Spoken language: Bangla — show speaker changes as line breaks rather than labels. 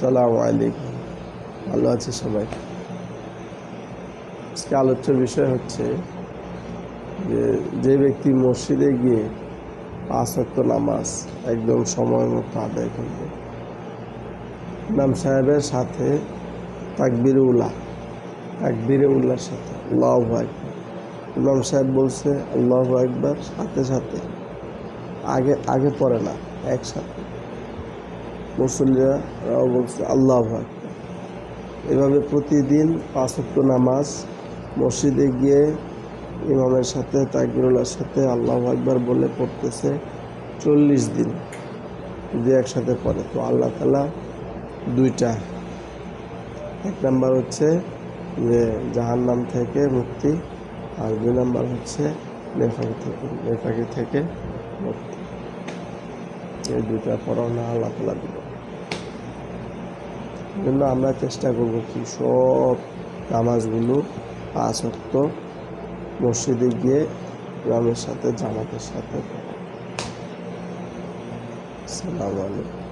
আসসালামু আলাইকুম। ভালো আছে সবাই? আজকে আলোচ্য বিষয় হচ্ছে যে ব্যক্তি মসজিদে গিয়ে 5 ওয়াক্ত নামাজ একদম সময় মতো আদায় করবে, ইমাম সাহেবের সাথে তাকবীরে উলার সাথে আল্লাহু আকবার, ইমাম সাহেব বলছে আল্লাহু আকবার, সাথে সাথে আগে পড়ে না, একসাথে মুসল্লিরাও বলছে আল্লাহু আকবার। এভাবে প্রতিদিন 5 ওয়াক্ত নামাজ মসজিদে গিয়ে ইমামের সাথে তাকবীরুল্লাহর সাথে আল্লাহু আকবার বলে পড়তেছে 40 দিন যদি একসাথে পড়ে, তো আল্লাহ তাআলা দুইটা, এক নাম্বার হচ্ছে যে জাহান্নাম থেকে মুক্তি, আর 2 নাম্বার হচ্ছে নেফাকি থেকে মুক্তি। এই দুইটা পড়ানো আল্লাহ তাআলা দিল। জন্য আমরা চেষ্টা করব কি সব নামাজগুলো 5 ওয়াক্ত মসজিদে গিয়ে ইমামের সাথে জামাতের সাথে। আসসালামু আলাইকুম।